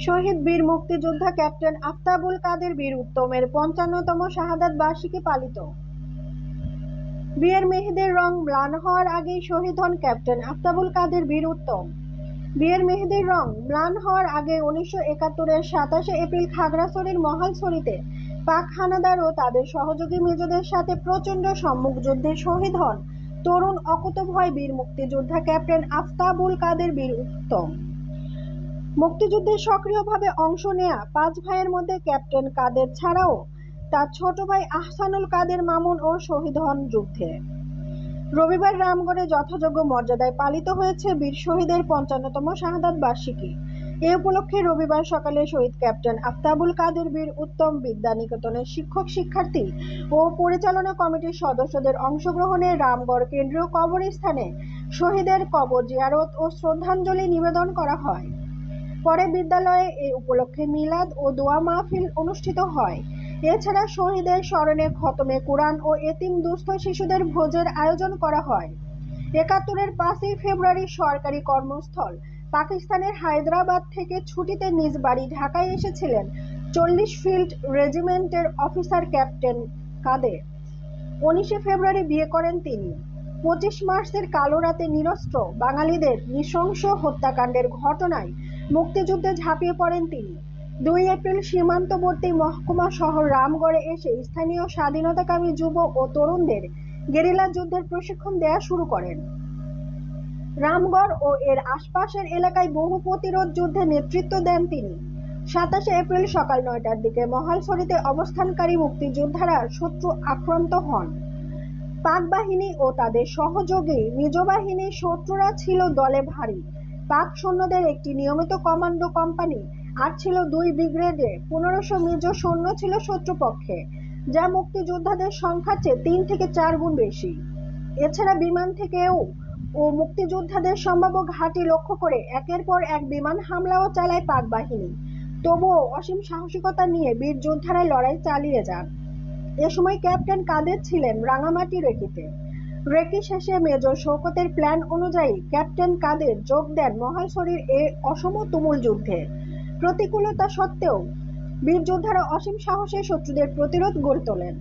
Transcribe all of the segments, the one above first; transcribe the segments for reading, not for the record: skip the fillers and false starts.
শহীদ বীর মুক্তিযোদ্ধা ক্যাপ্টেন আফতাবুল কাদের বীর উত্তমের ৫৫তম শাহাদাত বার্ষিকী পালিত। বিয়ের মেহেদির রং ম্লান হওয়ার আগেই শহীদ হন ক্যাপ্টেন আফতাবুল কাদের বীর উত্তম। বিয়ের মেহেদির রং ম্লান হওয়ার আগে ১৯৭১-এর ২৭শে এপ্রিল খাগড়াছড়ির মহালছড়িতে পাক হানাদার ও তাদের সহযোগী মেজরদের সাথে প্রচণ্ড সম্মুখ যুদ্ধে শহীদ হন তরুণ অকুতোভয় বীর মুক্তিযোদ্ধা ক্যাপ্টেন আফতাবুল কাদের বীর উত্তম। মুক্তিযুদ্ধে সক্রিয়ভাবে অংশ নেয়া ৫ ভাইয়ের মধ্যে ক্যাপ্টেন কাদের ছাড়াও তার ছোট ভাই আহসানুল কাদের মামুন ও শহীদ হন যুদ্ধে। রবিবার রামগড়ে যথাযোগ্য মর্যাদায় পালিত হয়েছে বীর শহীদের ৫৫তম শাহাদাত বার্ষিকী। এ উপলক্ষে রবিবার সকালে শহীদ ক্যাপ্টেন আফতাবুল কাদের বীর উত্তম বিদ্যানিকেতনের শিক্ষক শিক্ষার্থী ও পরিচালনা কমিটির সদস্যদের অংশগ্রহণে রামগড় কেন্দ্রীয় কবরস্থানে শহীদের কবর জিয়ারত ও শ্রদ্ধাঞ্জলি নিবেদন করা হয়। পরে বিদ্যালয়ে এ উপলক্ষে মিলাদ ও দোয়া মাহফিল অনুষ্ঠিত হয়। এছাড়া শহীদের স্মরণে খতমে কুরআন ও এতিম দুস্থ শিশুদের ভোজের আয়োজন করা হয়। ৭১-এর ৫ই ফেব্রুয়ারি সরকারি কর্মস্থল পাকিস্তানের হায়দ্রাবাদ থেকে ছুটিতে নিজ বাড়ি ঢাকায় এসেছিলেন ৪০ ফিল্ড রেজিমেন্টের অফিসার ক্যাপ্টেন কাদের। ১৯শে ফেব্রুয়ারি বিয়ে করেন তিনি। ২৫ মার্চের কালো রাতে নিরস্ত্র বাঙালিদের নৃশংস হত্যাকাণ্ডের ঘটনায় মুক্তিযুদ্ধে ঝাঁপিয়ে পড়েন তিনি। ২ এপ্রিল সীমান্তবর্তী মহকুমা শহর রামগড়ে এসে স্থানীয় স্বাধীনতাকামী যুব ও তরুণদের গেরিলা যুদ্ধের প্রশিক্ষণ দেয়া শুরু করেন। রামগড় ও এর আশপাশের এলাকায় বহু প্রতিরোধ যুদ্ধে নেতৃত্ব দেন তিনি। ২৭শে এপ্রিল সকাল ৯টার দিকে মহালছড়িতে অবস্থানকারী মুক্তিযোদ্ধারা শত্রু আক্রান্ত হন। পাক বাহিনী ও তাদের সহযোগী নিজ বাহিনী শত্রুরা ছিল দলে ভারী। পাক সৈন্যদের একটি নিয়মিত কমান্ডো কোম্পানি আর ছিল ২ ব্রিগেডে ১৫০০ মিজ সৈন্য ছিল শত্রুপক্ষে, যা মুক্তিযোদ্ধাদের সংখ্যার চেয়ে ৩ থেকে ৪ গুণ বেশি। এছাড়া বিমান থেকেও ও মুক্তিযোদ্ধাদের সম্ভাব্য ঘাঁটি লক্ষ্য করে একের পর এক বিমান হামলাও চালায় পাক বাহিনী। তবুও অসীম সাহসিকতা নিয়ে বীর যোদ্ধারা লড়াই চালিয়ে যান। এ সময় ক্যাপ্টেন কাদের ছিলেন রাঙামাটি রেকিতে। রেকি শেষে মেজর শওকতের প্ল্যান অনুযায়ী ক্যাপ্টেন কাদের যোগ দেন মহালছড়ির এ অসম তুমুল যুদ্ধে। প্রতিকূলতা সত্ত্বেও বীর যোদ্ধারা অসীম সাহসে শত্রুদের প্রতিরোধ গড়ে তোলেন।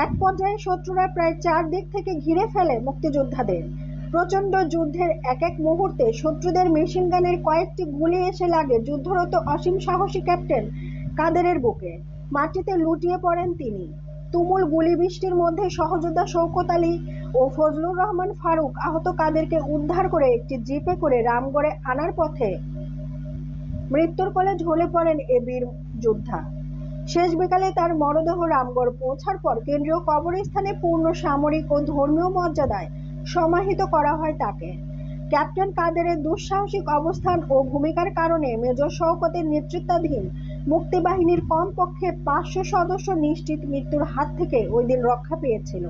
এক পর্যায়ে শত্রুরা প্রায় ৪ দিক থেকে ঘিরে ফেলে মুক্তিযোদ্ধাদের। প্রচণ্ড যুদ্ধের এক মুহূর্তে শত্রুদের মেশিনগানের কয়েকটি গুলি এসে লাগে যুদ্ধরত অসীম সাহসী ক্যাপ্টেন কাদেরের বুকে। মাটিতে লুটিয়ে পড়েন তিনি। তুমুল গুলিবৃষ্টির মধ্যে সহযোদ্ধা শওকত আলী ও ফজলুর রহমান ফারুক আহত কাদেরকে উদ্ধার করে একটি জিপে করে রামগড়ে আনার পথে মৃত্যুর কোলে ঢলে পড়েন এ বীর যোদ্ধা। শেষ বিকালে তার মরদেহ রামগড় পৌঁছার পর কেন্দ্রীয় কবরস্থানে পূর্ণ সামরিক ও ধর্মীয় মর্যাদায় সমাহিত করা হয় তাকে। ক্যাপ্টেন কাদেরের দুঃসাহসিক অবস্থান ও ভূমিকার কারণে মেজর শওকতের নেতৃত্বাধীন মুক্তিবাহিনীর কমপক্ষে ৫০০ সদস্য নিশ্চিত মৃত্যুর হাত থেকে ওই দিন রক্ষা পেয়েছিল।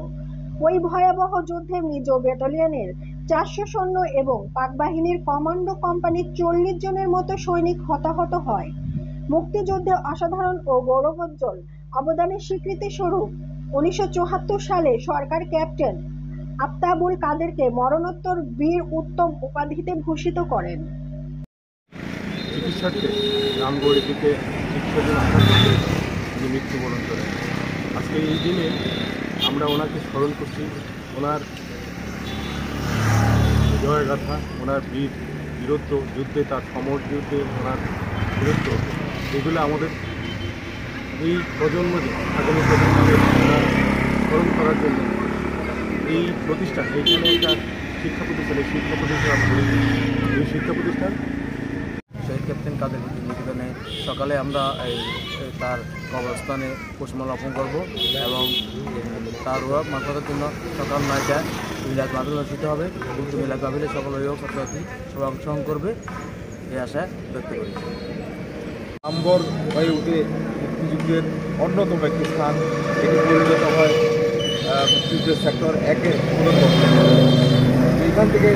ওই ভয়াবহ যুদ্ধে মিজ ব্যাটালিয়নের ৪০০ সৈন্য এবং পাক বাহিনীর কমান্ডো কোম্পানির ৪০ জনের মতো সৈনিক হতাহত হয়। মুক্তিযুদ্ধে অসাধারণ ও গৌরবোজ্জ্বল অবদানের স্বীকৃতি স্বরূপ ১৯৭৪ সালে সরকার ক্যাপ্টেন আফতাবুল কাদেরকে মরণোত্তর বীর উত্তম উপাধিতে ভূষিত করেন। চিকিৎসার্থে রামগড়ের দিকে চিকিৎসাধীন আসার পথে তিনি মৃত্যুবরণ করেন। আজকে এই দিনে আমরা ওনাকে স্মরণ করছি। ওনার জয়গাথা, ওনার বীরত্ব যুদ্ধে, তার সমর যুদ্ধে ওনার বীরত্ব, এগুলো আমাদের এই প্রজন্মকে আগামী প্রজন্মকে স্মরণ করার জন্য এই প্রতিষ্ঠান, এইখানে একটা শিক্ষা প্রতিষ্ঠান, এই শিক্ষা প্রতিষ্ঠান এই শিক্ষা প্রতিষ্ঠান শহীদ ক্যাপ্টেন কাদের নিকেতনে সকালে আমরা তার কবরস্থানে পুষ্পমাল্য অর্পণ করব এবং তার মাথার জন্য সকাল ৯টায় মিলাদ মাহফিল অনুষ্ঠিত হবে। উক্ত মিলাদ মাহফিলে সকল অভিভাবক ছাত্রছাত্রী সবাই অংশগ্রহণ করবে এই আশা ব্যক্ত করি। রামগড় হয়ে উঠে মুক্তিযুদ্ধের অন্যতম একটি স্থান। এটি পরিণত হয় মুক্তিযুদ্ধের সেক্টর ১-এর অন্যতম। এইখান থেকে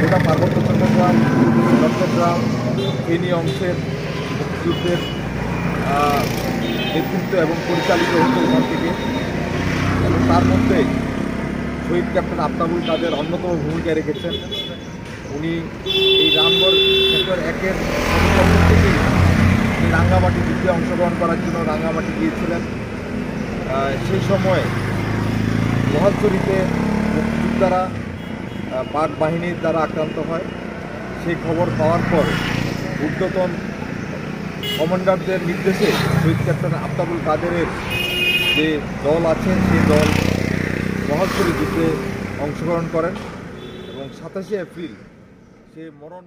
গোটা পার্বত্য চট্টগ্রাম ফেনী অংশের মুক্তিযুদ্ধের নেতৃত্ব এবং পরিচালিত হতো এখান থেকে, এবং তার মধ্যে শহীদ ক্যাপ্টেন আফতাবুল কাদের অন্যতম ভূমিকা রেখেছেন। উনি এই রামগড় সেক্টর ১-এর থেকেই রাঙ্গামাটি যুদ্ধে অংশগ্রহণ করার জন্য রাঙ্গামাটি গিয়েছিলেন। সেই সময় মহালছড়িতে মুক্তিযোদ্ধারা পাক বাহিনীর দ্বারা আক্রান্ত হয়। সেই খবর পাওয়ার পর ঊর্ধ্বতন কমান্ডারদের নির্দেশে শহীদ ক্যাপ্টেন আফতাবুল কাদেরের যে দল আছেন সেই দল মহালছড়ি যুদ্ধে অংশগ্রহণ করেন এবং 27শে এপ্রিল সে মরণ